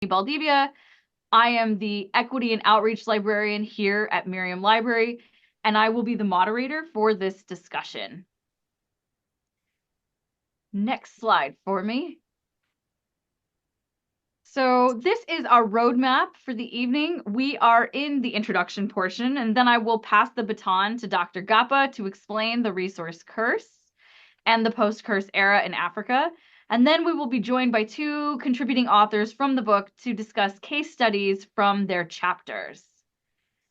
Baldivia. I am the Equity and Outreach Librarian here at Miriam Library, and I will be the moderator for this discussion. Next slide for me. So this is our roadmap for the evening. We are in the introduction portion, and then I will pass the baton to Dr. Gapa to explain the resource curse and the post-curse era in Africa. And then we will be joined by two contributing authors from the book to discuss case studies from their chapters.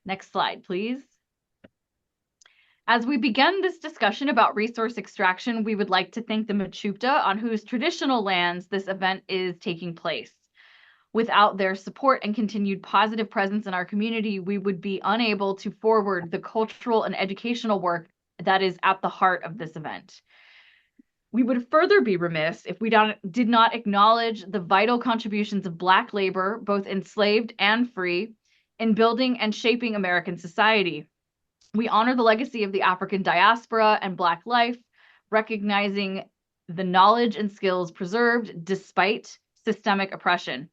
Next slide, please. As we begin this discussion about resource extraction, we would like to thank the Machupta on whose traditional lands this event is taking place. Without their support and continued positive presence in our community, we would be unable to forward the cultural and educational work that is at the heart of this event. We would further be remiss if we did not acknowledge the vital contributions of Black labor, both enslaved and free, in building and shaping American society. We honor the legacy of the African diaspora and Black life, recognizing the knowledge and skills preserved despite systemic oppression.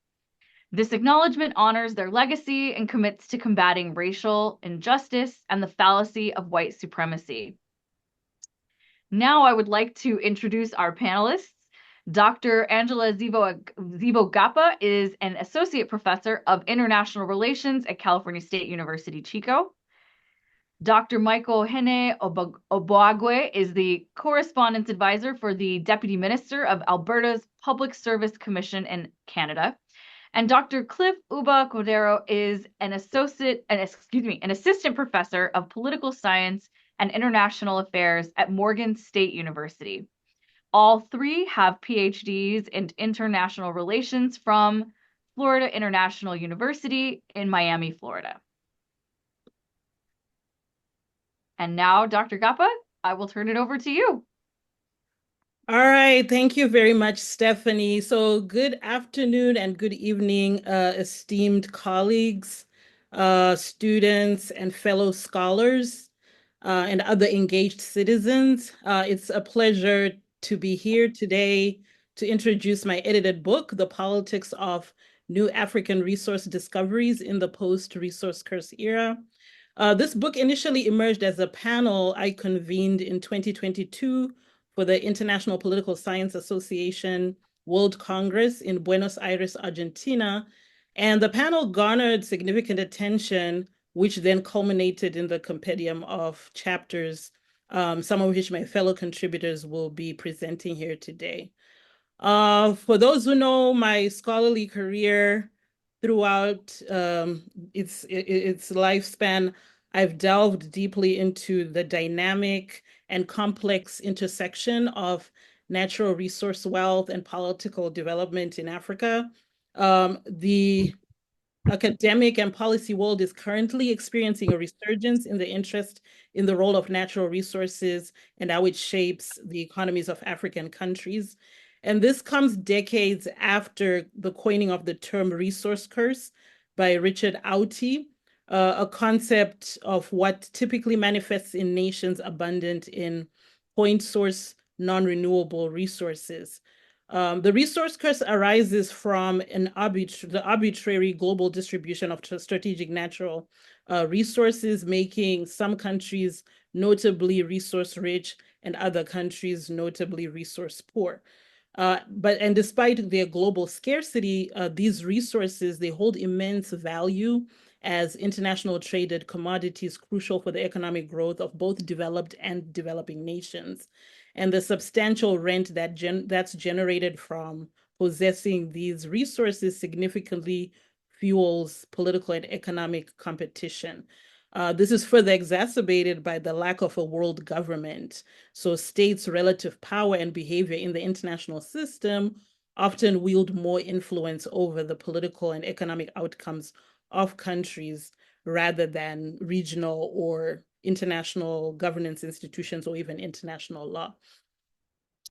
This acknowledgement honors their legacy and commits to combating racial injustice and the fallacy of white supremacy. Now I would like to introduce our panelists. Dr. Angela Gapa is an associate professor of international relations at California State University, Chico. Dr. Michael Hene Oboagwe is the correspondence advisor for the Deputy Minister of Alberta's Public Service Commission in Canada. And Dr. Cliff Uba Cordero is an assistant professor of political science and international affairs at Morgan State University. All three have PhDs in international relations from Florida International University in Miami, Florida. And now, Dr. Gapa, I will turn it over to you. All right, thank you very much, Stephanie. So good afternoon and good evening, esteemed colleagues, students, and fellow scholars, and other engaged citizens. It's a pleasure to be here today to introduce my edited book, The Politics of New African Resource Discoveries in the Post-Resource Curse Era. This book initially emerged as a panel I convened in 2022 for the International Political Science Association World Congress in Buenos Aires, Argentina. And the panel garnered significant attention, which then culminated in the compendium of chapters, some of which my fellow contributors will be presenting here today. For those who know my scholarly career throughout its lifespan, I've delved deeply into the dynamic and complex intersection of natural resource wealth and political development in Africa. The academic and policy world is currently experiencing a resurgence in the interest in the role of natural resources and how it shapes the economies of African countries. And this comes decades after the coining of the term resource curse by Richard Auty, a concept of what typically manifests in nations abundant in point source non-renewable resources. The resource curse arises from the arbitrary global distribution of strategic natural resources, making some countries notably resource rich and other countries notably resource poor. And despite their global scarcity, these resources, they hold immense value as international traded commodities crucial for the economic growth of both developed and developing nations. And the substantial rent that's generated from possessing these resources significantly fuels political and economic competition. This is further exacerbated by the lack of a world government. So states' relative power and behavior in the international system often wield more influence over the political and economic outcomes of countries rather than regional or international governance institutions or even international law.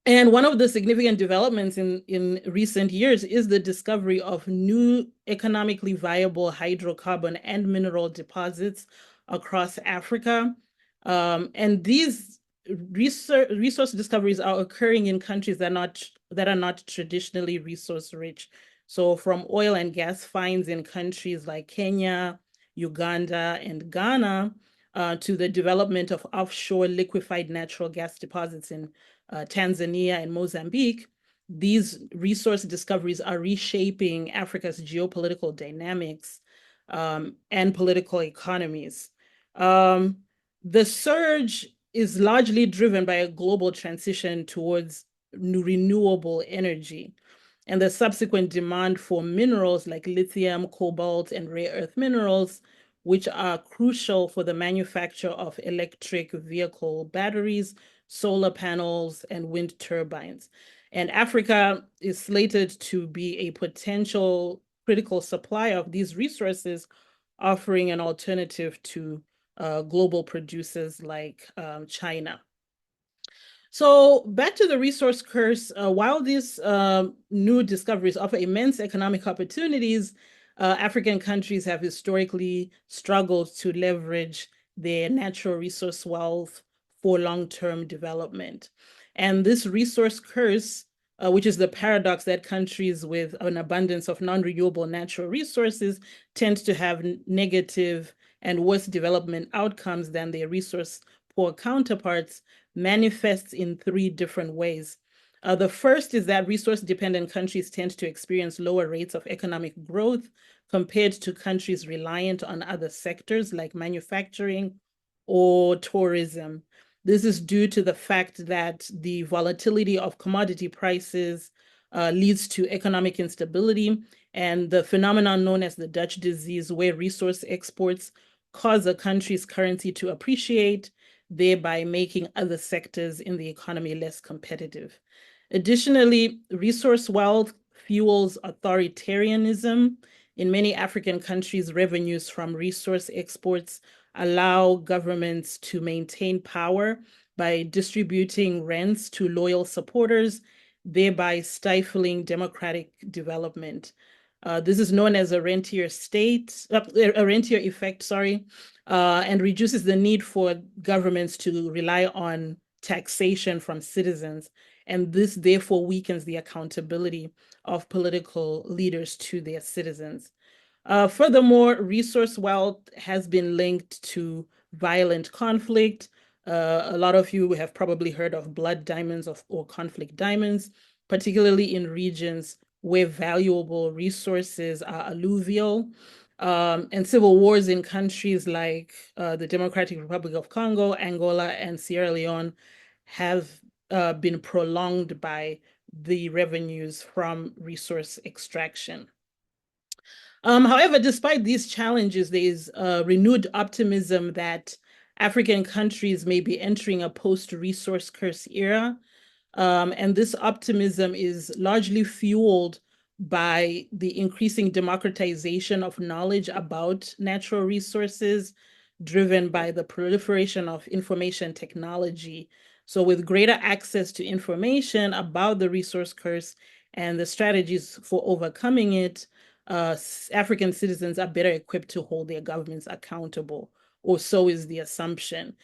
And one of the significant developments in recent years is the discovery of new economically viable hydrocarbon and mineral deposits across Africa. And these resource discoveries are occurring in countries that are not traditionally resource rich, So from oil and gas finds in countries like Kenya, Uganda, and Ghana, to the development of offshore liquefied natural gas deposits in Tanzania and Mozambique, these resource discoveries are reshaping Africa's geopolitical dynamics and political economies. Um, the surge is largely driven by a global transition towards renewable energy and the subsequent demand for minerals like lithium, cobalt, and rare earth minerals, which are crucial for the manufacture of electric vehicle batteries, solar panels, and wind turbines. And Africa is slated to be a potential critical supplier of these resources, offering an alternative to global producers like China. So back to the resource curse, while these new discoveries offer immense economic opportunities, African countries have historically struggled to leverage their natural resource wealth for long-term development. And this resource curse, which is the paradox that countries with an abundance of non-renewable natural resources tend to have negative and worse development outcomes than their resource poor counterparts, manifests in three different ways. The first is that resource-dependent countries tend to experience lower rates of economic growth compared to countries reliant on other sectors like manufacturing or tourism. This is due to the fact that the volatility of commodity prices leads to economic instability and the phenomenon known as the Dutch disease, where resource exports cause a country's currency to appreciate, thereby making other sectors in the economy less competitive. Additionally, resource wealth fuels authoritarianism. In many African countries, revenues from resource exports allow governments to maintain power by distributing rents to loyal supporters, thereby stifling democratic development. This is known as a rentier state, a rentier effect, sorry, and reduces the need for governments to rely on taxation from citizens. And this therefore weakens the accountability of political leaders to their citizens. Furthermore, resource wealth has been linked to violent conflict. A lot of you have probably heard of blood diamonds or conflict diamonds, particularly in regions where valuable resources are alluvial. And civil wars in countries like the Democratic Republic of Congo, Angola, and Sierra Leone have been prolonged by the revenues from resource extraction. However, despite these challenges, there is renewed optimism that African countries may be entering a post-resource curse era. And this optimism is largely fueled by the increasing democratization of knowledge about natural resources, driven by the proliferation of information technology. So with greater access to information about the resource curse and the strategies for overcoming it, African citizens are better equipped to hold their governments accountable, or so is the assumption.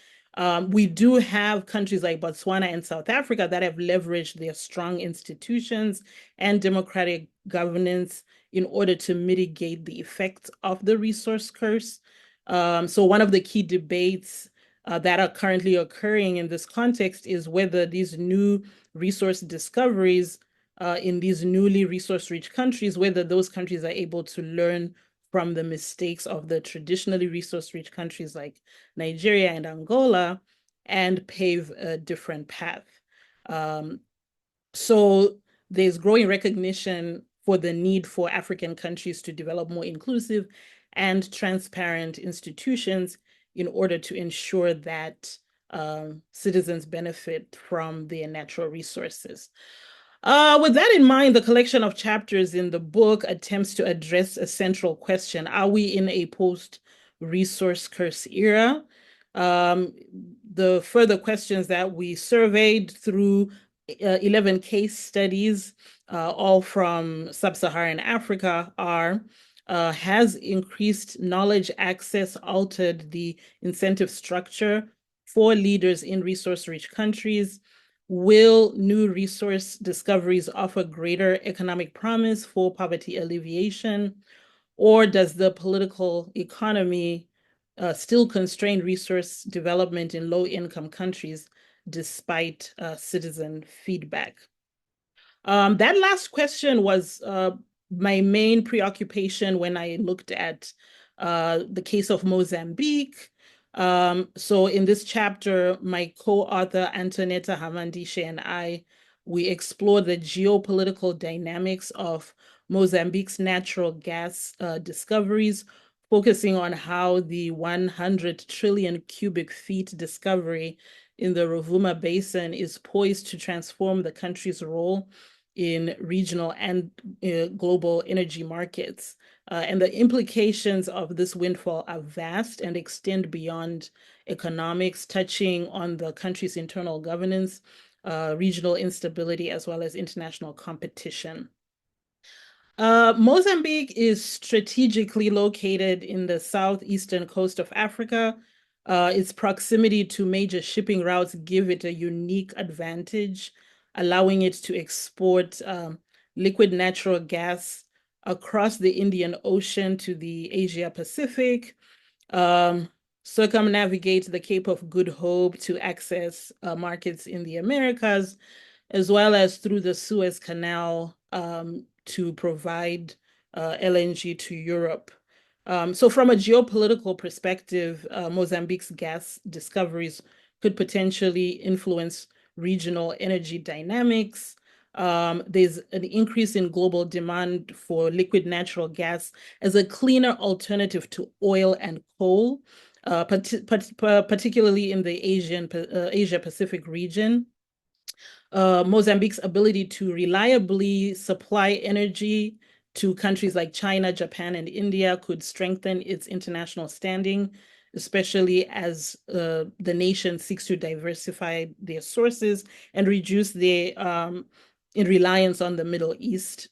We do have countries like Botswana and South Africa that have leveraged their strong institutions and democratic governance in order to mitigate the effects of the resource curse. So one of the key debates that are currently occurring in this context is whether these new resource discoveries in these newly resource-rich countries, whether those countries are able to learn from the mistakes of the traditionally resource-rich countries like Nigeria and Angola and pave a different path. So there's growing recognition for the need for African countries to develop more inclusive and transparent institutions in order to ensure that citizens benefit from their natural resources. With that in mind, the collection of chapters in the book attempts to address a central question. Are we in a post-resource curse era? The further questions that we surveyed through 11 case studies, all from sub-Saharan Africa, are has increased knowledge access altered the incentive structure for leaders in resource-rich countries? Will new resource discoveries offer greater economic promise for poverty alleviation? Or does the political economy still constrain resource development in low-income countries despite citizen feedback? That last question was my main preoccupation when I looked at the case of Mozambique. So in this chapter, my co-author Antonetta Hamandishe and I, we explored the geopolitical dynamics of Mozambique's natural gas discoveries, focusing on how the 100 trillion cubic feet discovery in the Rovuma Basin is poised to transform the country's role in regional and global energy markets. And the implications of this windfall are vast and extend beyond economics, touching on the country's internal governance, regional instability, as well as international competition. Mozambique is strategically located in the southeastern coast of Africa. Its proximity to major shipping routes give it a unique advantage, allowing it to export liquid natural gas across the Indian Ocean to the Asia Pacific, um, circumnavigate the Cape of Good Hope to access markets in the Americas, as well as through the Suez Canal to provide LNG to Europe. So from a geopolitical perspective, Mozambique's gas discoveries could potentially influence regional energy dynamics. There's an increase in global demand for liquid natural gas as a cleaner alternative to oil and coal, particularly in the Asia Pacific region. Mozambique's ability to reliably supply energy to countries like China, Japan, and India could strengthen its international standing, especially as the nation seeks to diversify their sources and reduce their in reliance on the Middle East.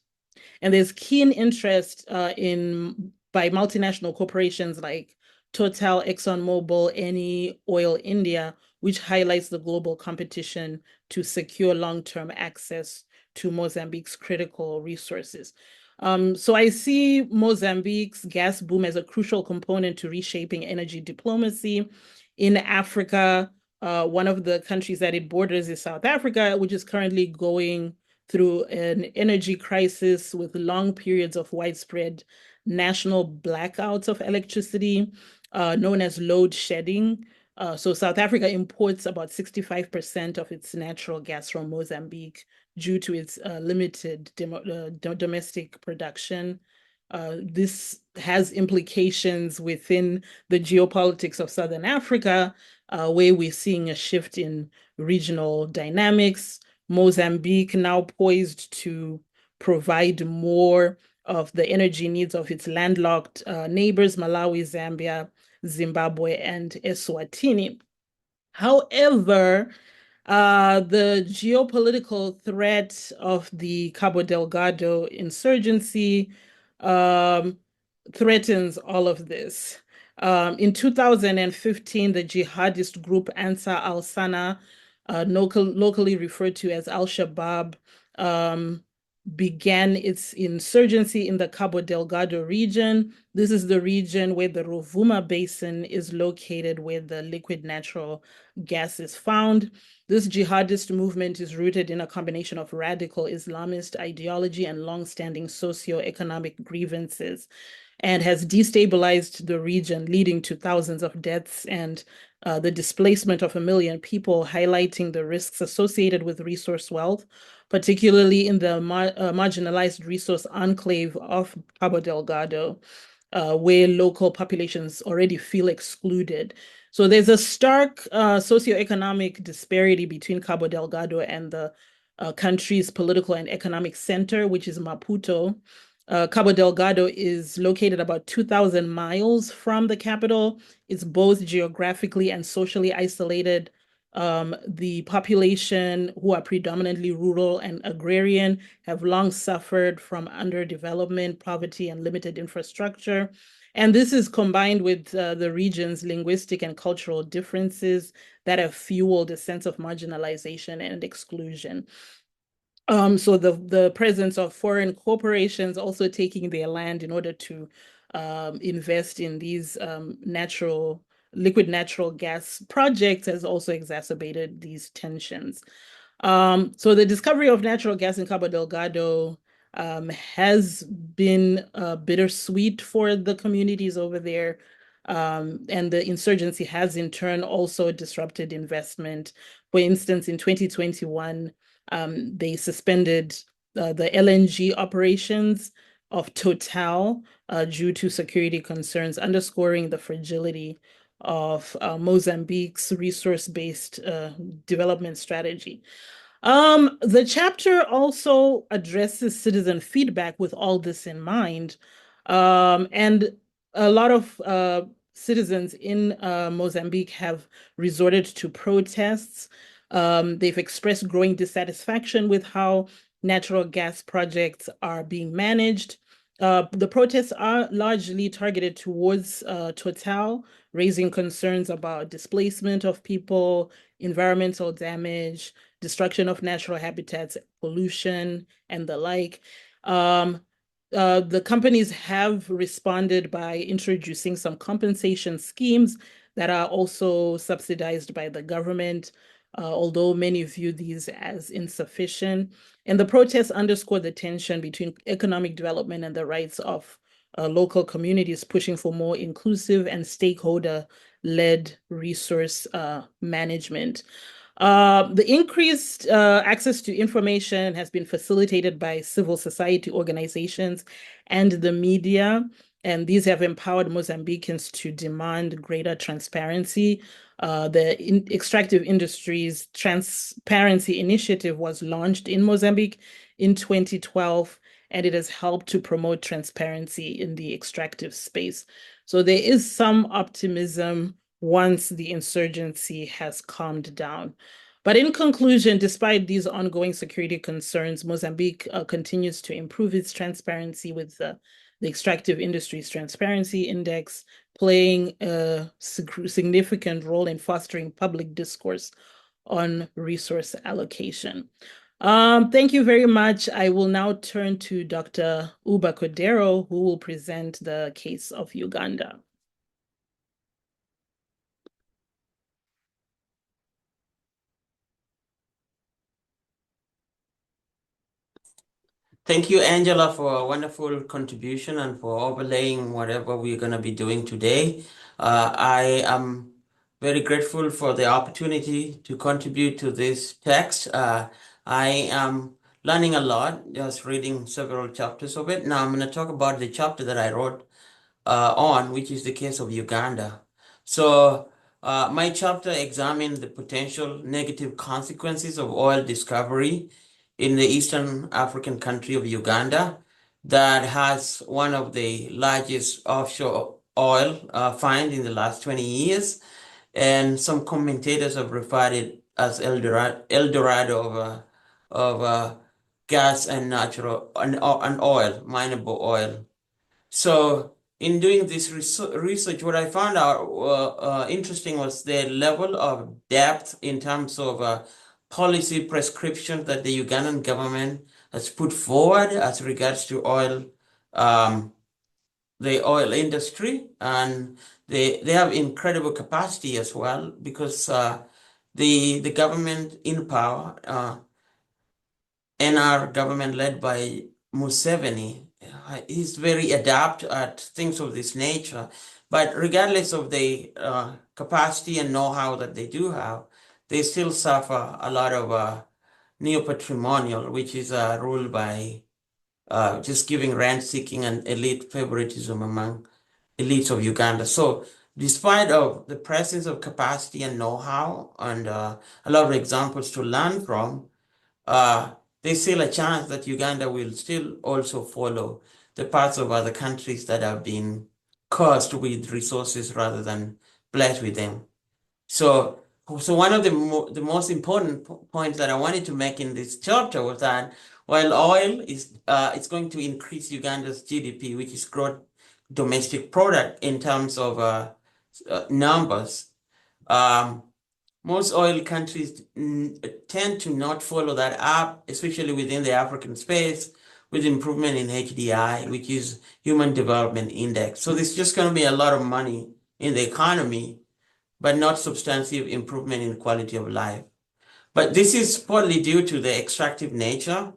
And there's keen interest in by multinational corporations like Total, ExxonMobil, Eni, Oil India, which highlights the global competition to secure long-term access to Mozambique's critical resources. So I see Mozambique's gas boom as a crucial component to reshaping energy diplomacy in Africa. One of the countries that it borders is South Africa, which is currently going through an energy crisis with long periods of widespread national blackouts of electricity, known as load shedding. So South Africa imports about 65% of its natural gas from Mozambique due to its limited domestic production. This has implications within the geopolitics of Southern Africa, where we're seeing a shift in regional dynamics. Mozambique now poised to provide more of the energy needs of its landlocked neighbors, Malawi, Zambia, Zimbabwe, and Eswatini. However, the geopolitical threat of the Cabo Delgado insurgency um, threatens all of this. In 2015, the jihadist group Ansar al-Sana, locally referred to as Al-Shabaab, um, began its insurgency in the Cabo Delgado region. This is the region where the Rovuma Basin is located, where the liquid natural gas is found. This jihadist movement is rooted in a combination of radical Islamist ideology and long-standing socio-economic grievances, and has destabilized the region, leading to thousands of deaths and the displacement of 1 million people, highlighting the risks associated with resource wealth, particularly in the marginalized resource enclave of Cabo Delgado, where local populations already feel excluded. So there's a stark socioeconomic disparity between Cabo Delgado and the country's political and economic center, which is Maputo. Cabo Delgado is located about 2,000 miles from the capital. It's both geographically and socially isolated, The population, who are predominantly rural and agrarian, have long suffered from underdevelopment, poverty, and limited infrastructure. And this is combined with the region's linguistic and cultural differences that have fueled a sense of marginalization and exclusion. So the presence of foreign corporations also taking their land in order to invest in these liquid natural gas projects has also exacerbated these tensions. So the discovery of natural gas in Cabo Delgado has been bittersweet for the communities over there. And the insurgency has in turn also disrupted investment. For instance, in 2021, they suspended the LNG operations of Total due to security concerns, underscoring the fragility of Mozambique's resource-based development strategy. The chapter also addresses citizen feedback with all this in mind. And a lot of citizens in Mozambique have resorted to protests. They've expressed growing dissatisfaction with how natural gas projects are being managed. The protests are largely targeted towards Total, raising concerns about displacement of people, environmental damage, destruction of natural habitats, pollution, and the like. Um, the companies have responded by introducing some compensation schemes that are also subsidized by the government, although many view these as insufficient. And the protests underscore the tension between economic development and the rights of local communities, pushing for more inclusive and stakeholder-led resource management. The increased access to information has been facilitated by civil society organizations and the media, and these have empowered Mozambicans to demand greater transparency. The Extractive Industries Transparency Initiative was launched in Mozambique in 2012, and it has helped to promote transparency in the extractive space. So there is some optimism once the insurgency has calmed down. But in conclusion, despite these ongoing security concerns, Mozambique continues to improve its transparency with the Extractive Industries Transparency Index, playing a significant role in fostering public discourse on resource allocation. Thank you very much. I will now turn to Dr. Uba Cordero, who will present the case of Uganda. Thank you, Angela, for a wonderful contribution and for overlaying whatever we're going to be doing today. I am very grateful for the opportunity to contribute to this text. I am learning a lot, just reading several chapters of it. Now I'm going to talk about the chapter that I wrote on, which is the case of Uganda. So, my chapter examined the potential negative consequences of oil discovery in the Eastern African country of Uganda that has one of the largest offshore oil find in the last 20 years. And some commentators have referred it as El Dorado of gas and natural and oil, mineable oil. So in doing this research, what I found out interesting was the level of depth in terms of policy prescription that the Ugandan government has put forward as regards to oil, um, the oil industry, and they have incredible capacity as well because the government in power and our government led by Museveni is very adept at things of this nature. But regardless of the capacity and know-how that they do have, they still suffer a lot of neo-patrimonial, which is ruled by just giving rent-seeking and elite favoritism among elites of Uganda. So despite of the presence of capacity and know-how and a lot of examples to learn from, uh, there's still a chance that Uganda will still also follow the paths of other countries that have been cursed with resources rather than blessed with them. So So one of the most important points that I wanted to make in this chapter was that while oil is it's going to increase Uganda's GDP, which is gross domestic product in terms of numbers, most oil countries tend to not follow that up, especially within the African space, with improvement in HDI, which is Human Development Index. So there's just going to be a lot of money in the economy, but not substantive improvement in quality of life. But this is partly due to the extractive nature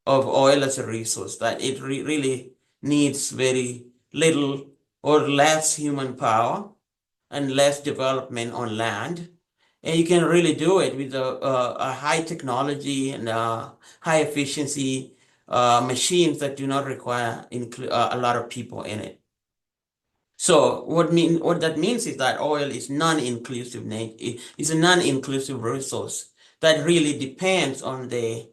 of oil as a resource, that it really needs very little or less human power and less development on land. And you can really do it with a high technology and high efficiency machines that do not require a lot of people in it. So what that means is that oil is non-inclusive. It's a non-inclusive resource that really depends on the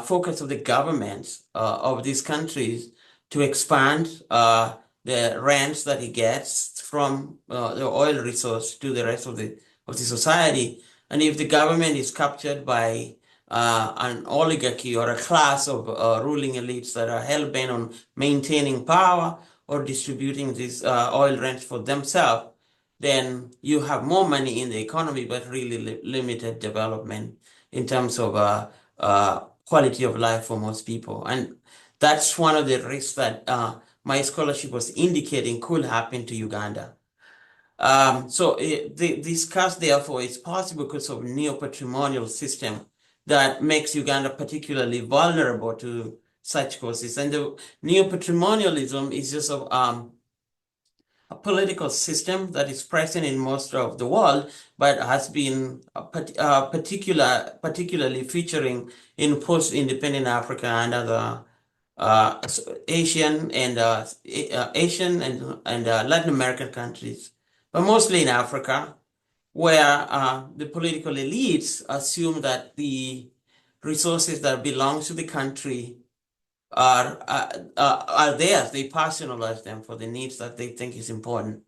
focus of the governments of these countries to expand the rents that it gets from the oil resource to the rest of the society. And if the government is captured by an oligarchy or a class of ruling elites that are hell-bent on maintaining power or distributing these oil rents for themselves, then you have more money in the economy, but really limited development in terms of quality of life for most people. And that's one of the risks that my scholarship was indicating could happen to Uganda. So this case, therefore, is possible because of neo-patrimonial system that makes Uganda particularly vulnerable to such causes. And the neo-patrimonialism is just a political system that is present in most of the world, but has been particularly featuring in post-independent Africa and other Asian and Latin American countries, but mostly in Africa, where the political elites assume that the resources that belong to the country are theirs. They personalize them for the needs that they think is important.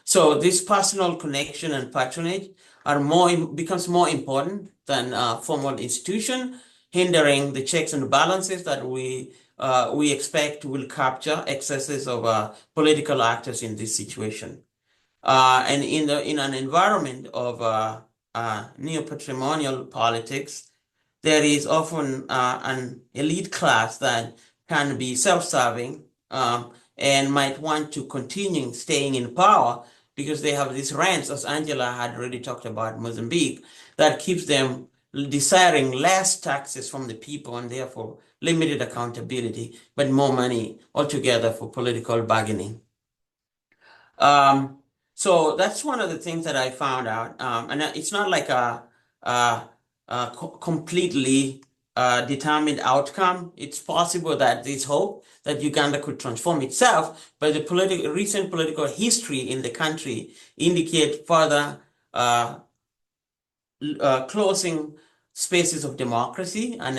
So this personal connection and patronage becomes more important than formal institution, hindering the checks and balances that we expect will capture excesses of political actors in this situation. And in an environment of neo-patrimonial politics, there is often an elite class that can be self-serving and might want to continue staying in power because they have these rents, as Angela had already talked about, Mozambique, that keeps them desiring less taxes from the people and therefore limited accountability, but more money altogether for political bargaining. So that's one of the things that I found out. And it's not like a completely determined outcome. It's possible that there's hope that Uganda could transform itself, but the recent political history in the country indicate further closing spaces of democracy and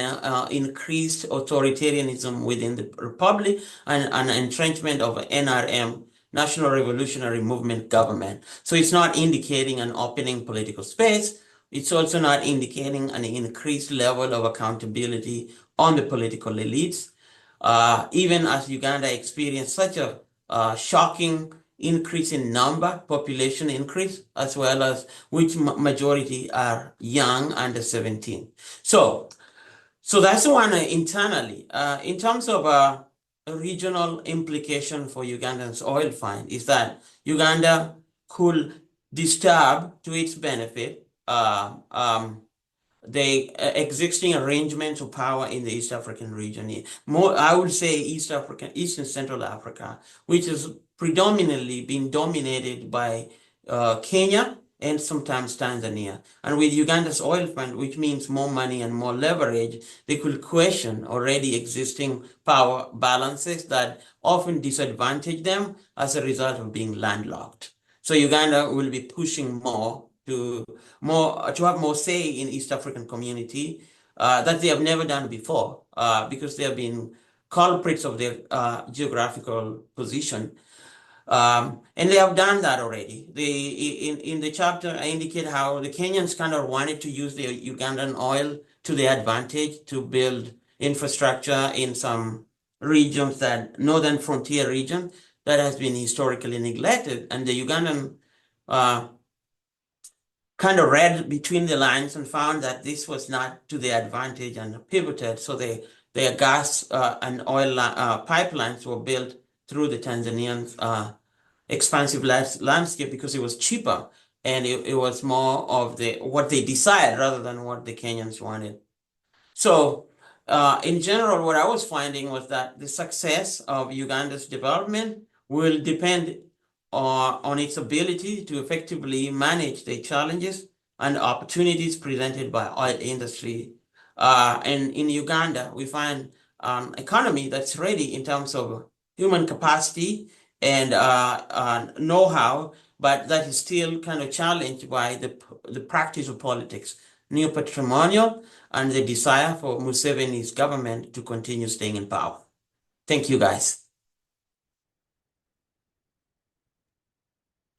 increased authoritarianism within the republic and an entrenchment of NRM, National Revolutionary Movement government. So it's not indicating an opening political space. It's also not indicating an increased level of accountability on the political elites. Even as Uganda experienced such a shocking increase in population increase, as well as which majority are young, under 17. So that's one internally. In terms of a regional implication for Uganda's oil find is that Uganda could disturb to its benefit the existing arrangements of power in the East African region. I would say East and Central Africa, which has predominantly been dominated by Kenya and sometimes Tanzania. And with Uganda's oil fund, which means more money and more leverage, they could question already existing power balances that often disadvantage them as a result of being landlocked. So Uganda will be pushing to have more say in East African community that they have never done before because they have been culprits of their geographical position. And they have done that already. In the chapter, I indicate how the Kenyans kind of wanted to use the Ugandan oil to their advantage to build infrastructure in some regions, that northern frontier region that has been historically neglected. And the Ugandan kind of read between the lines and found that this was not to their advantage and pivoted. So their gas and oil pipelines were built through the Tanzanian expansive landscape because it was cheaper and it was more of what they desired rather than what the Kenyans wanted. So, in general, what I was finding was that the success of Uganda's development will depend on its ability to effectively manage the challenges and opportunities presented by oil industry. And in Uganda, we find an economy that's ready in terms of human capacity and know-how, but that is still kind of challenged by the practice of politics, neo-patrimonial, and the desire for Museveni's government to continue staying in power. Thank you, guys.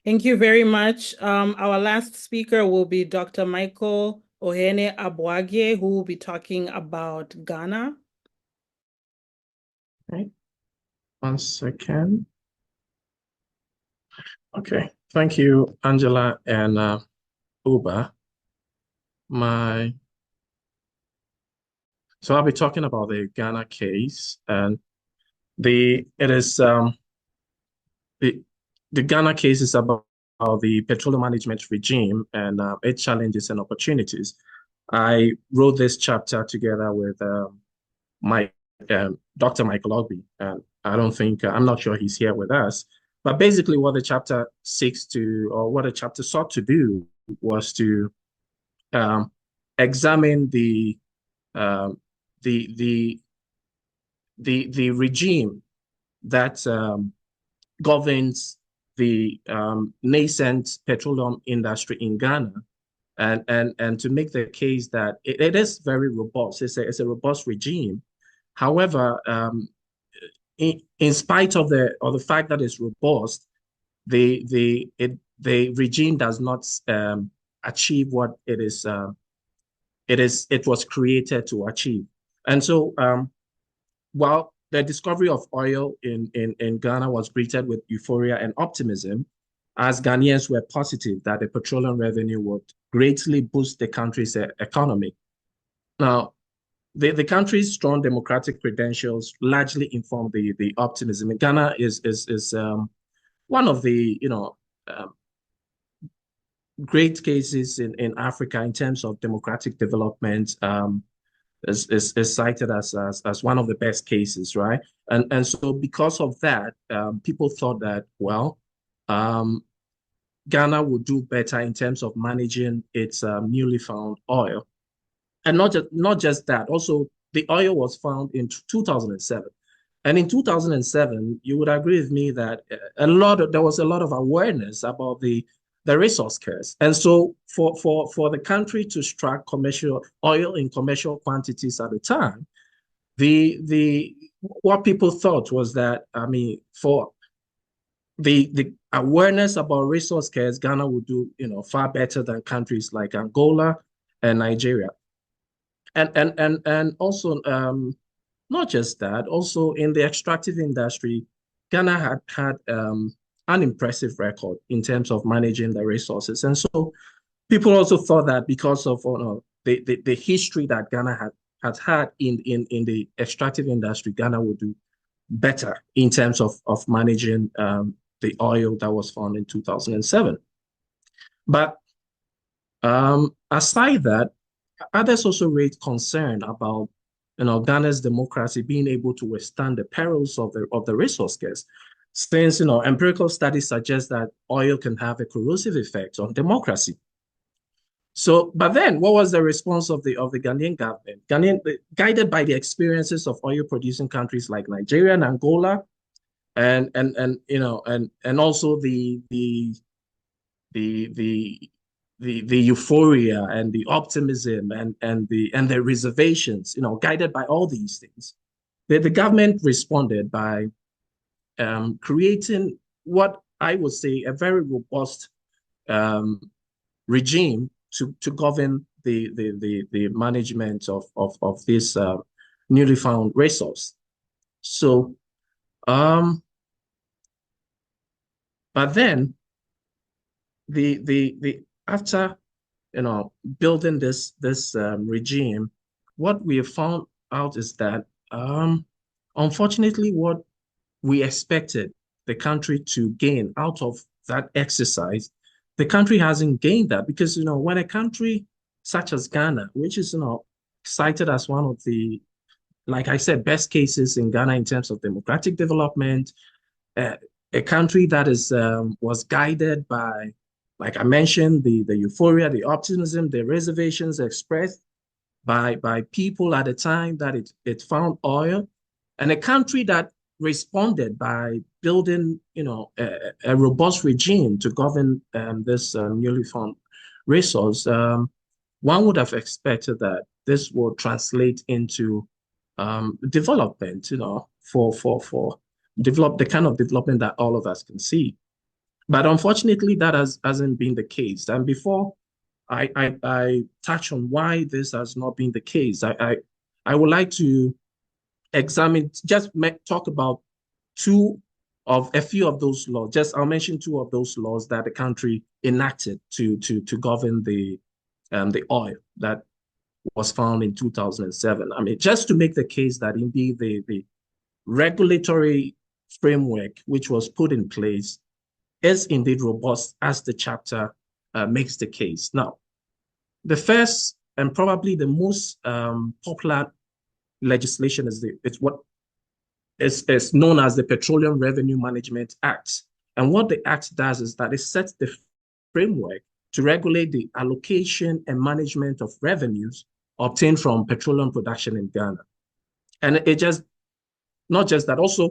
Thank you very much. Our last speaker will be Dr. Michael Ohene Abwage, who will be talking about Ghana. Okay, 1 second. Okay, thank you, Angela and Uba. So I'll be talking about the Ghana case, and the Ghana case is about the petroleum management regime and its challenges and opportunities. I wrote this chapter together with Dr. Michael Ogby, and I'm not sure he's here with us. But basically, what the chapter sought to do was to examine the regime that governs the nascent petroleum industry in Ghana, and to make the case that it is very robust. It's a robust regime. However, in spite of the fact that it's robust, the regime does not achieve what it was created to achieve. And so, while the discovery of oil in Ghana was greeted with euphoria and optimism, as Ghanaians were positive that the petroleum revenue would greatly boost the country's economy. Now, the country's strong democratic credentials largely inform the optimism. And Ghana is one of the great cases in Africa in terms of democratic development. Is cited as one of the best cases, right? And so because of that, people thought that, well, Ghana would do better in terms of managing its newly found oil. And not just that, also the oil was found in 2007. And in 2007, you would agree with me that there was a lot of awareness about the resource curse. And so for the country to strike commercial oil in commercial quantities at the time, what people thought was that, for the awareness about resource curse, Ghana would do far better than countries like Angola and Nigeria. And also not just that, also in the extractive industry, Ghana had an impressive record in terms of managing the resources. And so people also thought that because of the history that Ghana had in the extractive industry, Ghana would do better in terms of managing the oil that was found in 2007. But aside that, others also raised concern about Ghana's democracy being able to withstand the perils of the resource curse, since empirical studies suggest that oil can have a corrosive effect on democracy. So, but then what was the response of the Ghanaian government? Guided by the experiences of oil producing countries like Nigeria and Angola, and also the euphoria and the optimism and the reservations, guided by all these things, the government responded by creating what I would say a very robust regime to govern the management of this newly found resource. So, but then the after building this regime, what we have found out is that unfortunately what we expected the country to gain out of that exercise, the country hasn't gained that because when a country such as Ghana, which is cited as one of the, like I said, best cases in Ghana in terms of democratic development, uh, a country that is was guided by, like I mentioned, the euphoria, the optimism, the reservations expressed by people at the time that it found oil, and a country that responded by building a robust regime to govern this newly found resource. One would have expected that this would translate into development, for develop the kind of development that all of us can see. But unfortunately, that hasn't been the case. And before I touch on why this has not been the case, I would like to examine, talk about a few of those laws. I'll mention two of those laws that the country enacted to govern the oil that was found in 2007. I mean, just to make the case that indeed the regulatory framework which was put in place is indeed robust, as the chapter makes the case. Now, the first and probably the most popular legislation is what is known as the Petroleum Revenue Management Act. And what the act does is that it sets the framework to regulate the allocation and management of revenues obtained from petroleum production in Ghana. And it just not just that, also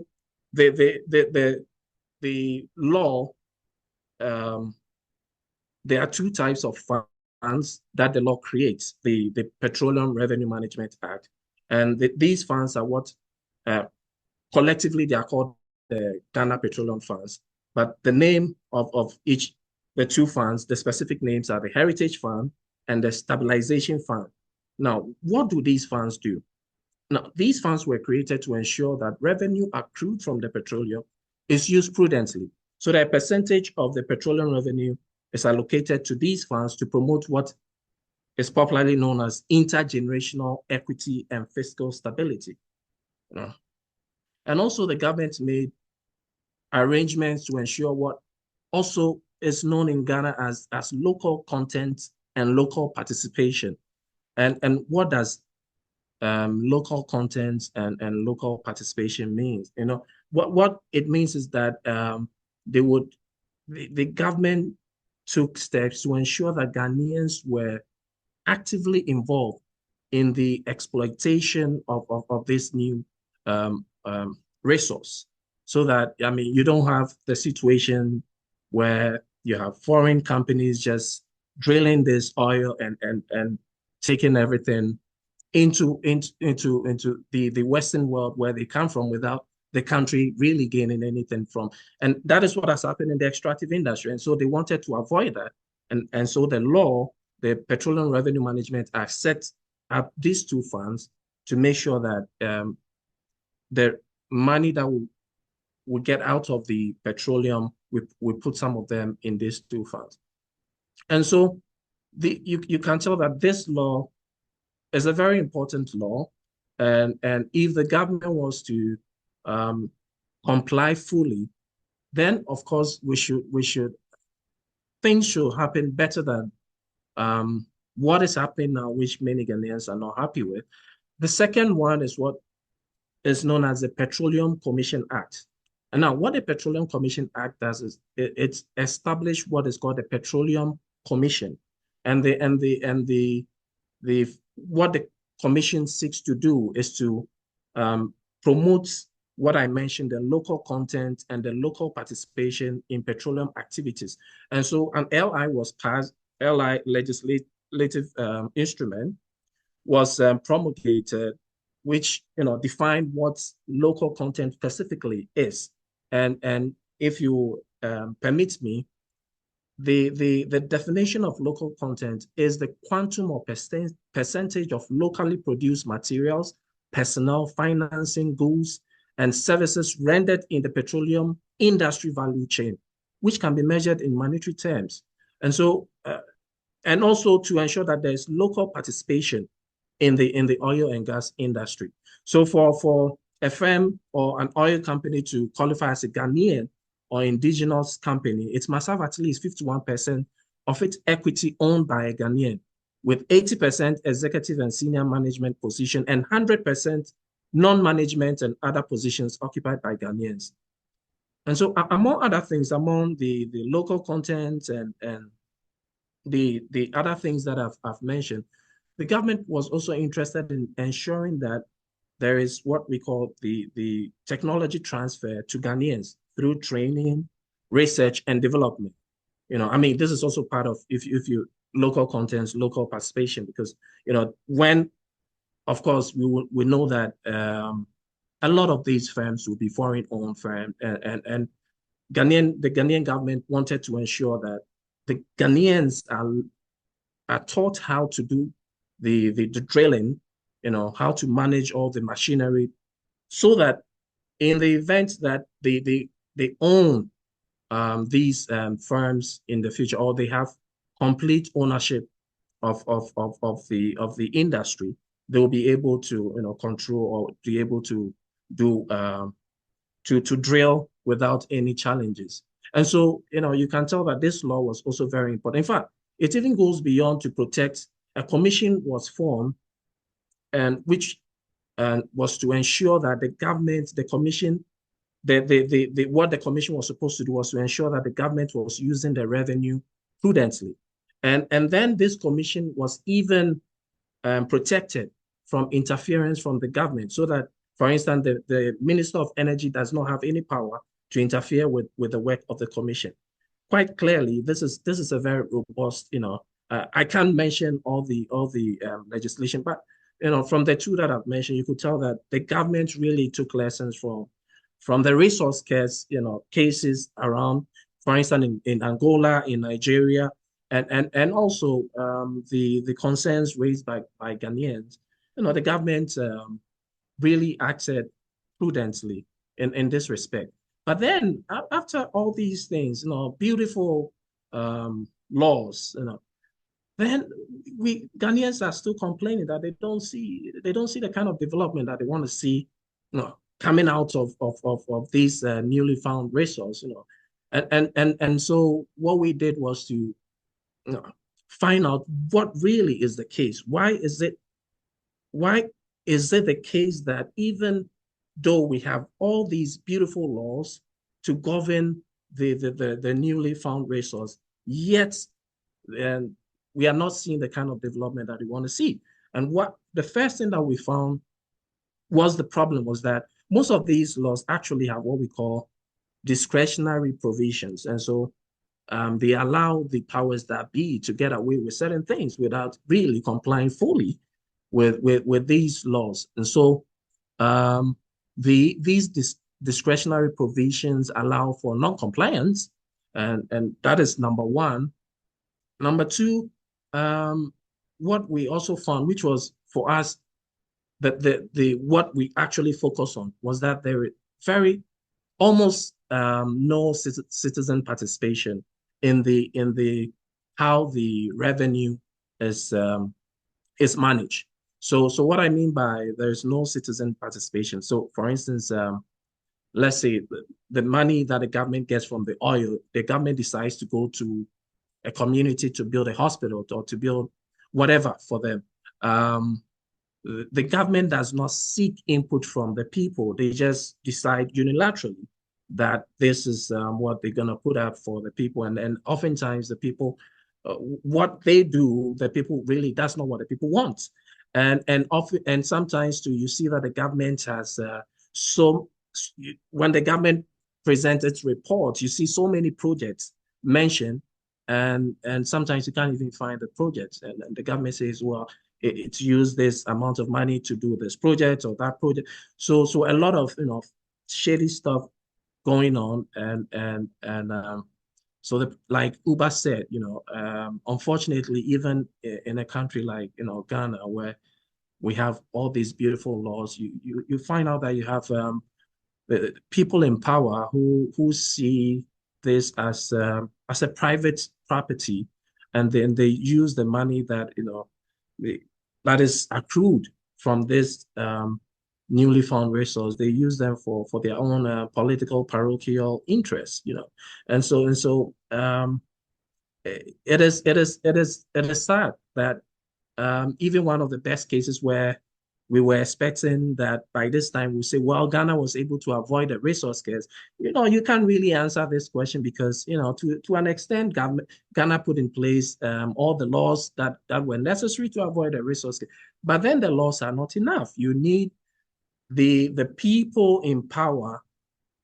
the law, there are two types of funds that the law creates: the Petroleum Revenue Management Act, and these funds are what collectively they are called the Ghana Petroleum Funds. But the name of the two funds, the specific names are the Heritage Fund and the Stabilization Fund. Now, what do these funds do? Now, these funds were created to ensure that revenue accrued from the petroleum is used prudently, so that a percentage of the petroleum revenue is allocated to these funds to promote what is popularly known as intergenerational equity and fiscal stability. And also the government made arrangements to ensure what also is known in Ghana as local content and local participation. And what does local content and local participation means? What it means is that the government took steps to ensure that Ghanaians were actively involved in the exploitation of this new resource, so that, I mean, you don't have the situation where you have foreign companies just drilling this oil and taking everything into the Western world where they come from without the country really gaining anything from. And that is what has happened in the extractive industry. And so they wanted to avoid that. And so the law, the Petroleum Revenue Management Act, set up these two funds to make sure that the money that we get out of the petroleum, we put some of them in these two funds. And so you can tell that this law is a very important law. And if the government was to comply fully, then of course things should happen better than what is happening now, which many Ghanaians are not happy with. The second one is what is known as the Petroleum Commission Act. And now what the Petroleum Commission Act does is it's established what is called the Petroleum Commission. And what the commission seeks to do is to promote what I mentioned, the local content and the local participation in petroleum activities. And so an LI was passed, LI legislative instrument was promulgated, which defined what local content specifically is. And if you permits me, the definition of local content is the quantum or percentage of locally produced materials, personnel, financing, goods, and services rendered in the petroleum industry value chain, which can be measured in monetary terms. And so, and also to ensure that there's local participation in the oil and gas industry. So for a firm or an oil company to qualify as a Ghanaian or indigenous company, it must have at least 51% of its equity owned by a Ghanaian, with 80% executive and senior management position and 100% non-management and other positions occupied by Ghanaians. And so among other things, among the local content and the other things that I've mentioned, the government was also interested in ensuring that there is what we call the technology transfer to Ghanaians through training, research, and development. I mean, this is also part of if you local contents, local participation, because when, of course, we know that a lot of these firms will be foreign-owned firms, and the Ghanaian government wanted to ensure that the Ghanaians are taught how to do the drilling, how to manage all the machinery, so that in the event that they own these firms in the future, or they have complete ownership of the industry, they will be able to control or be able to do to drill without any challenges. And so you can tell that this law was also very important. In fact, it even goes beyond to protect. A commission was formed, and which was to ensure that the government, the commission, what the commission was supposed to do was to ensure that the government was using the revenue prudently. And then this commission was even protected from interference from the government, so that, for instance, the Minister of Energy does not have any power to interfere with the work of the commission. Quite clearly, this is a very robust, I can't mention all the legislation, but from the two that I've mentioned, you could tell that the government really took lessons from the resource cases around, for instance, in Angola, in Nigeria, and also the concerns raised by Ghanaians. The government really acted prudently in this respect. But then after all these things, beautiful laws, then we Ghanaians are still complaining that they don't see the kind of development that they want to see, coming out of these newly found resources, and so what we did was to find out what really is the case. Why is it the case that even though we have all these beautiful laws to govern the newly found resource, yet we are not seeing the kind of development that we want to see? And what the first thing that we found was the problem was that most of these laws actually have what we call discretionary provisions. And so they allow the powers that be to get away with certain things without really complying fully with these laws. And so these discretionary provisions allow for non-compliance, and that is number one. Number two, what we also found, which was for us that what we actually focus on, was that there were almost no citizen participation in the how the revenue is managed. So what I mean by there's no citizen participation. So for instance, let's say the money that the government gets from the oil, the government decides to go to a community to build a hospital or to build whatever for them. The government does not seek input from the people. They just decide unilaterally that this is what they're going to put out for the people. And oftentimes the people, what they do, the people really, that's not what the people want. And often, and sometimes too, you see that the government has when the government presents its report, you see so many projects mentioned, and sometimes you can't even find the projects. And the government says, well, it's used this amount of money to do this project or that project. So a lot of shady stuff going on, so like Uba said, unfortunately, even in a country like Ghana, where we have all these beautiful laws, you find out that you have people in power who see this as a private property, and then they use the money that that is accrued from this newly found resource. They use them for their own political parochial interests, and so it is sad that even one of the best cases where we were expecting that by this time we say, well, Ghana was able to avoid the resource scarce. You can't really answer this question because, to an extent, Ghana put in place all the laws that were necessary to avoid the resource scarce. But then the laws are not enough. You need the people in power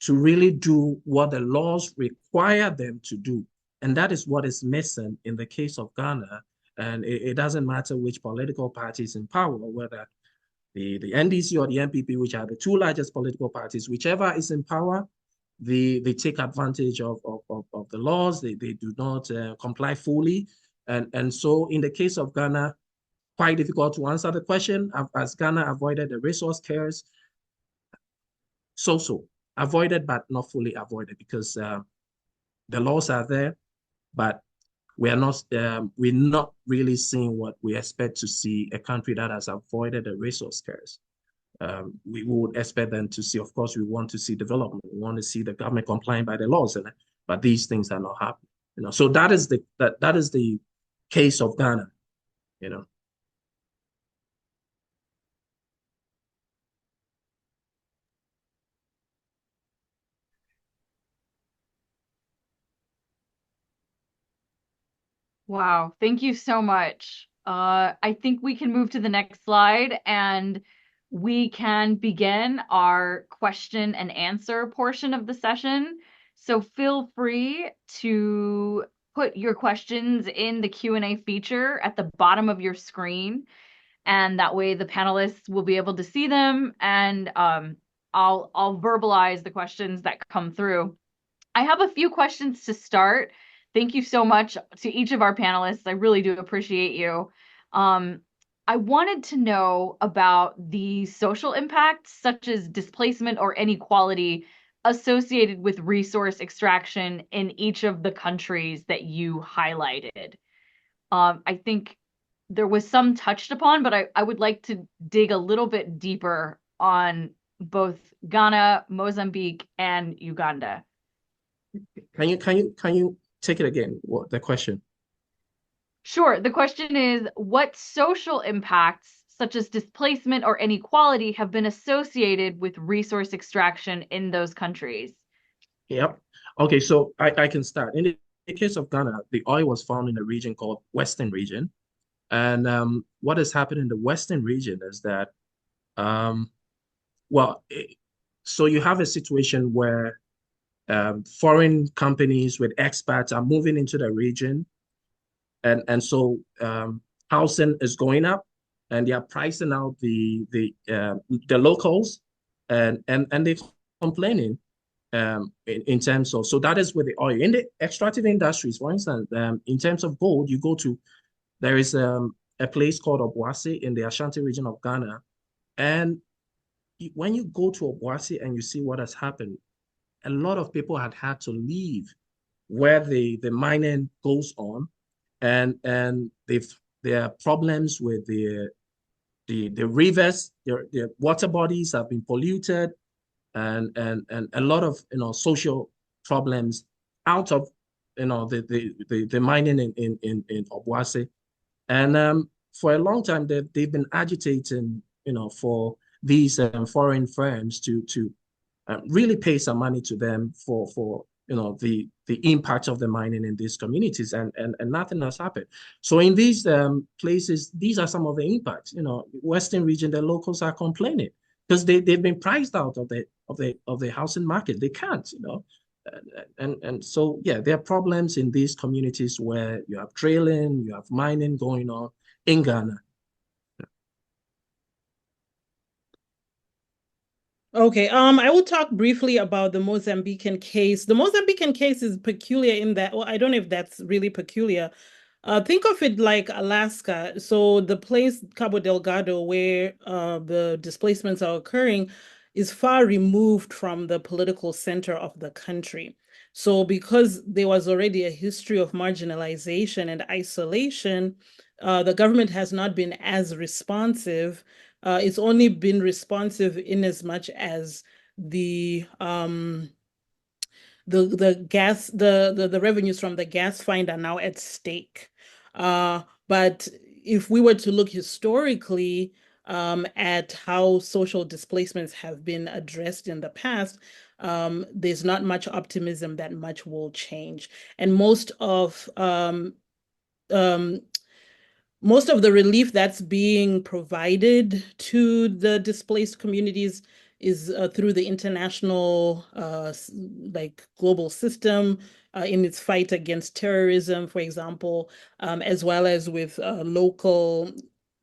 to really do what the laws require them to do. And that is what is missing in the case of Ghana. And it doesn't matter which political party is in power, whether the NDC or the NPP, which are the two largest political parties, whichever is in power, they take advantage of the laws. They do not comply fully. And so in the case of Ghana, quite difficult to answer the question. Has Ghana avoided the resource cares? So avoided, but not fully avoided, because the laws are there, but we're not really seeing what we expect to see a country that has avoided the resource cares. We would expect them to see, of course, we want to see development. We want to see the government complying by the laws, but these things are not happening. So that is the case of Ghana. Wow, thank you so much. I think we can move to the next slide and we can begin our question and answer portion of the session. So feel free to put your questions in the Q&A feature at the bottom of your screen, and that way the panelists will be able to see them, and I'll verbalize the questions that come through. I have a few questions to start. Thank you so much to each of our panelists. I really do appreciate you. I wanted to know about the social impacts, such as displacement or inequality, associated with resource extraction in each of the countries that you highlighted. I think there was some touched upon, but I would like to dig a little bit deeper on both Ghana, Mozambique, and Uganda. Can you take it again? What the question? Sure. The question is, what social impacts, such as displacement or inequality, have been associated with resource extraction in those countries? Yep. Okay, so I can start. In the case of Ghana, the oil was found in a region called Western region. And what has happened in the Western region is that, well, so you have a situation where foreign companies with expats are moving into the region, and so housing is going up, and they are pricing out the locals, and they're complaining in terms of, so that is with the oil. In the extractive industries, for instance, in terms of gold, there is a place called Obuasi in the Ashanti region of Ghana, and when you go to Obuasi and you see what has happened, a lot of people had to leave where the mining goes on, and there are problems with the rivers. Their water bodies have been polluted, and a lot of social problems out of the mining in Obuasi. And for a long time they've been agitating for these foreign firms to really pay some money to them for the impact of the mining in these communities, and nothing has happened. So in these places, these are some of the impacts. Western region, the locals are complaining because they've been priced out of the housing market. They can't, and so yeah, there are problems in these communities where you have drilling, you have mining going on in Ghana. Okay, I will talk briefly about the Mozambican case. The Mozambican case is peculiar in that, well, I don't know if that's really peculiar. Think of it like Alaska. So the place Cabo Delgado, where the displacements are occurring, is far removed from the political center of the country. So because there was already a history of marginalization and isolation, the government has not been as responsive. It's only been responsive in as much as the revenues from the gas find are now at stake. But if we were to look historically at how social displacements have been addressed in the past, there's not much optimism that much will change. And um, most of the relief that's being provided to the displaced communities is through the international, like global system in its fight against terrorism, for example, as well as with local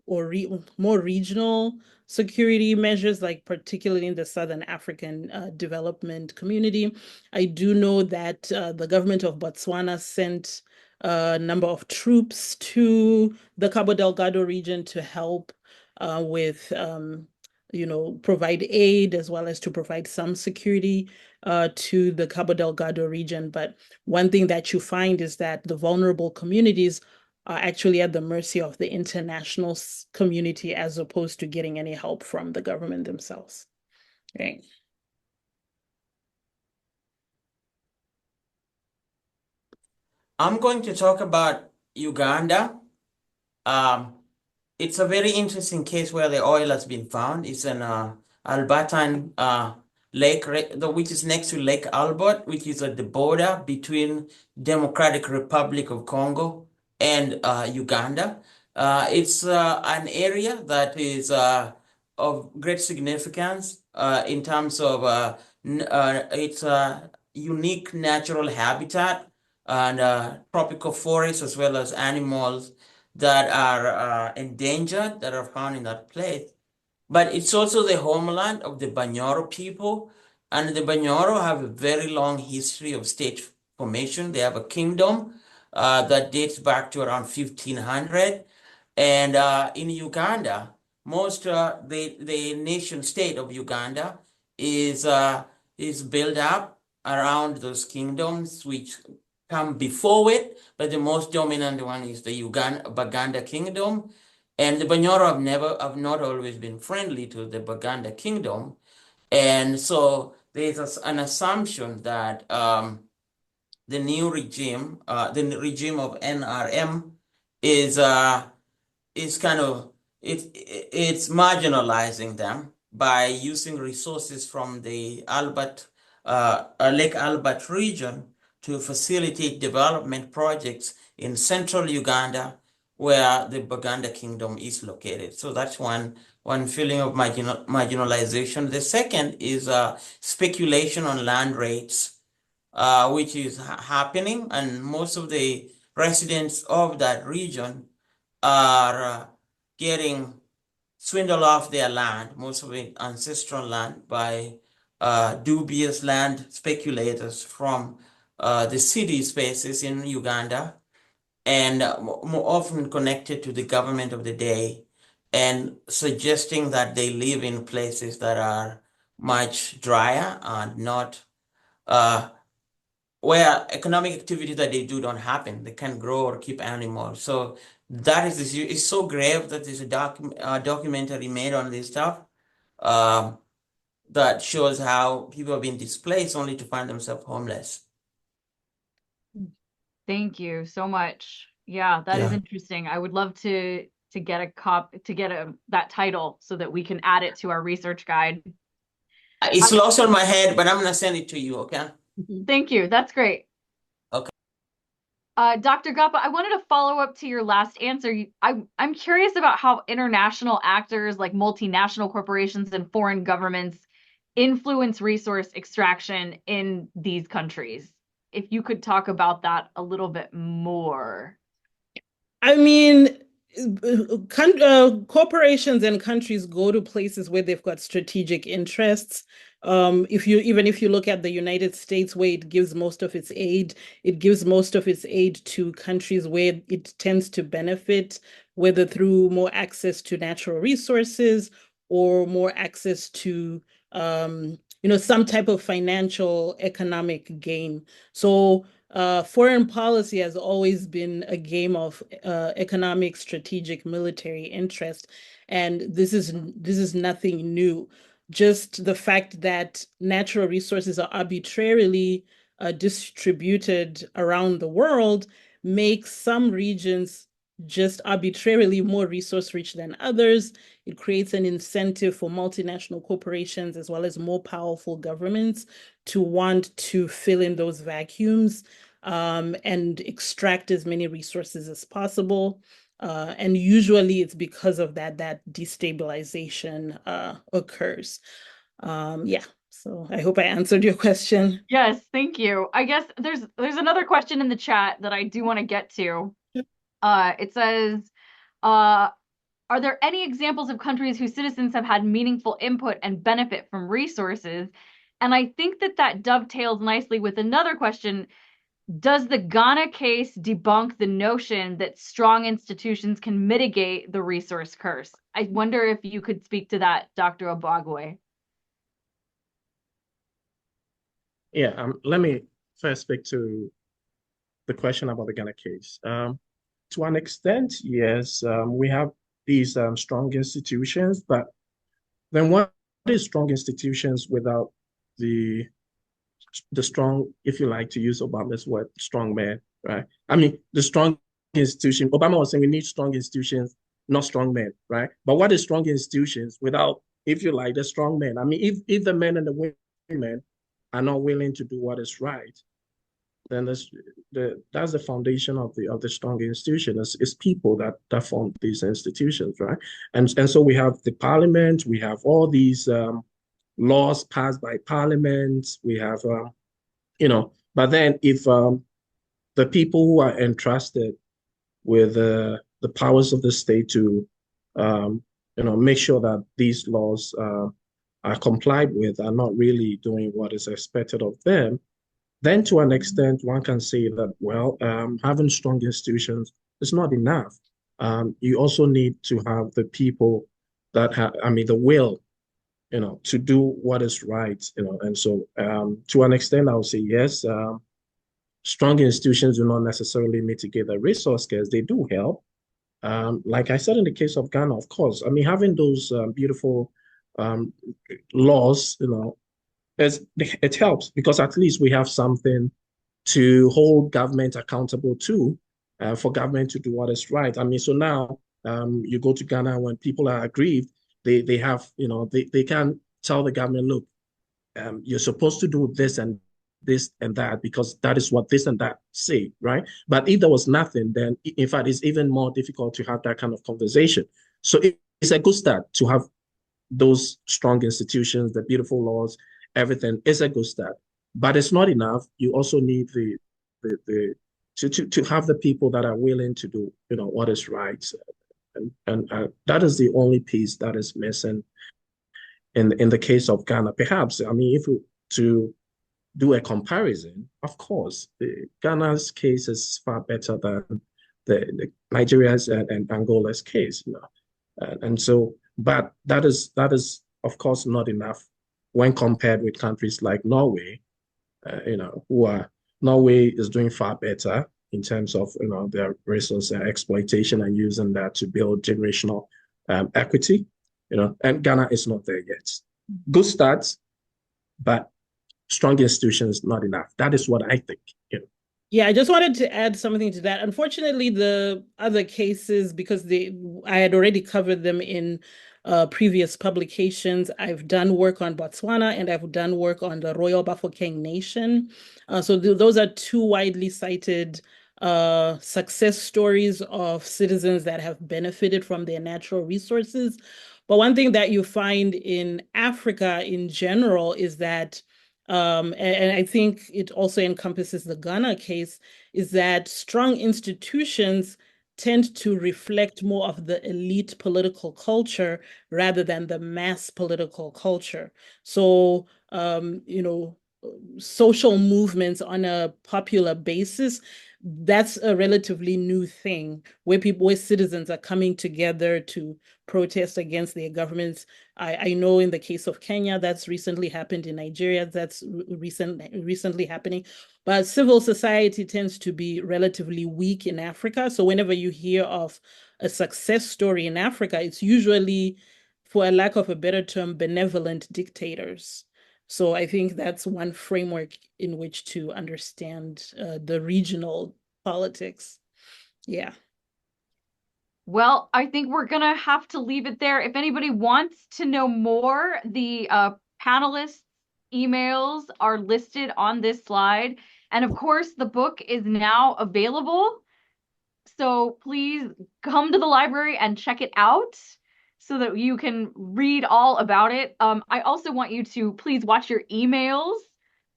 or more regional security measures, like particularly in the Southern African development community. I do know that the government of Botswana sent a number of troops to the Cabo Delgado region to help with, provide aid as well as to provide some security to the Cabo Delgado region. But one thing that you find is that the vulnerable communities are actually at the mercy of the international community as opposed to getting any help from the government themselves. Right. I'm going to talk about Uganda. Um, it's a very interesting case where the oil has been found. It's an Albertine lake, which is next to Lake Albert, which is at the border between Democratic Republic of Congo and Uganda. It's an area that is of great significance in terms of its unique natural habitat and tropical forests as well as animals that are endangered that are found in that place. But it's also the homeland of the Banyoro people, and the Banyoro have a very long history of state formation. They have a kingdom that dates back to around 1500. And in Uganda, most the nation state of Uganda is built up around those kingdoms which come before it, but the most dominant one is the Baganda kingdom. And the Banyoro have not always been friendly to the Baganda kingdom. And so there's an assumption that the new regime, the regime of NRM, is kind of it's marginalizing them by using resources from the Lake Albert region to facilitate development projects in central Uganda, where the Baganda Kingdom is located. So that's one feeling of marginalization. The second is speculation on land rates, which is happening, and most of the residents of that region are getting swindled off their land, most of it ancestral land, by dubious land speculators from the city spaces in Uganda, and more often connected to the government of the day, and suggesting that they live in places that are much drier and not where economic activities that they do don't happen. They can't grow or keep animals. So that is it's so grave that there's a documentary made on this stuff that shows how people have been displaced only to find themselves homeless. Thank you so much. Yeah, that is Yeah. interesting. I would love to get that title so that we can add it to our research guide. It's lost on my head, but I'm gonna send it to you, okay? Thank you. That's great. Okay. Dr. Gapa, I wanted to follow up to your last answer. I'm curious about how international actors like multinational corporations and foreign governments influence resource extraction in these countries. If you could talk about that a little bit more. I mean, corporations and countries go to places where they've got strategic interests. Even if you look at the United States, where it gives most of its aid, it gives most of its aid to countries where it tends to benefit, whether through more access to natural resources or more access to some type of financial economic gain. So foreign policy has always been a game of economic, strategic, military interest, and this is nothing new. Just the fact that natural resources are arbitrarily distributed around the world makes some regions just arbitrarily more resource rich than others. It creates an incentive for multinational corporations as well as more powerful governments to want to fill in those vacuums and extract as many resources as possible. And usually it's because of that destabilization occurs. Yeah, so I hope I answered your question. Yes, thank you. I guess there's another question in the chat that I do want to get to. It says, are there any examples of countries whose citizens have had meaningful input and benefit from resources? And I think that dovetails nicely with another question. Does the Ghana case debunk the notion that strong institutions can mitigate the resource curse? I wonder if you could speak to that, Dr. Obagwe. Yeah, let me first speak to the question about the Ghana case. To an extent, yes, we have these strong institutions, but then what is strong institutions without the strong, if you like to use Obama's word, strong man, right? I mean, the strong institution. Obama was saying we need strong institutions, not strong men, right? But what is strong institutions without, if you like, the strong men? I mean, if the men and the women are not willing to do what is right, then that's the foundation of the strong institution. It's people that form these institutions, right? And so we have the parliament, we have all these laws passed by parliament, we have but then if the people who are entrusted with the powers of the state to make sure that these laws are complied with are not really doing what is expected of them, then to an extent, one can say that, well, having strong institutions is not enough. You also need to have the people that have, the will, to do what is right, and so to an extent, I would say yes, strong institutions do not necessarily mitigate the resource scarce. They do help. Like I said, in the case of Ghana, of course, having those beautiful laws, it helps because at least we have something to hold government accountable to, for government to do what is right. So now you go to Ghana when people are aggrieved, they have, they can tell the government, look, you're supposed to do this and that because that is what this and that say, right? But if there was nothing, then in fact, it's even more difficult to have that kind of conversation. So it's a good start to have those strong institutions, the beautiful laws, everything is a good start. But it's not enough. You also need to have the people that are willing to do, what is right. And that is the only piece that is missing in the case of Ghana. Perhaps, if we, to do a comparison, of course, Ghana's case is far better than the Nigeria's and Angola's case, and so, but that is of course not enough when compared with countries like Norway, Norway is doing far better in terms of their resource exploitation and using that to build generational equity, and Ghana is not there yet. Good starts, but strong institutions not enough. That is what I think. Yeah, I just wanted to add something to that. Unfortunately, the other cases, because I had already covered them in previous publications. I've done work on Botswana and I've done work on the Royal Bafokeng Nation. So those are two widely cited success stories of citizens that have benefited from their natural resources. But one thing that you find in Africa in general is that and I think it also encompasses the Ghana case, is that strong institutions tend to reflect more of the elite political culture rather than the mass political culture. So, social movements on a popular basis, that's a relatively new thing where citizens are coming together to protest against their governments. I know in the case of Kenya, that's recently happened. In Nigeria, that's recently happening. But civil society tends to be relatively weak in Africa. So whenever you hear of a success story in Africa, it's usually, for a lack of a better term, benevolent dictators. So I think that's one framework in which to understand the regional politics. Yeah. Well, I think we're gonna have to leave it there. If anybody wants to know more, the panelists' emails are listed on this slide. And of course, the book is now available. So please come to the library and check it out so that you can read all about it. I also want you to please watch your emails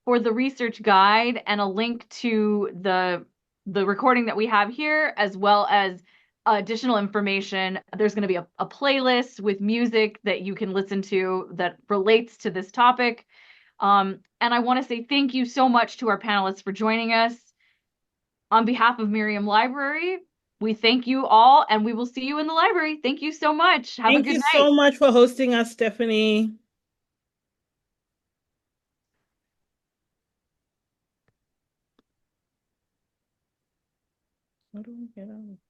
for the research guide and a link to the recording that we have here, as well as additional information. There's going to be a playlist with music that you can listen to that relates to this topic. And I want to say thank you so much to our panelists for joining us. On behalf of Miriam Library, we thank you all and we will see you in the library. Thank you so much. Have a Thank good you night. so much for hosting us, Stephanie. How do we get out?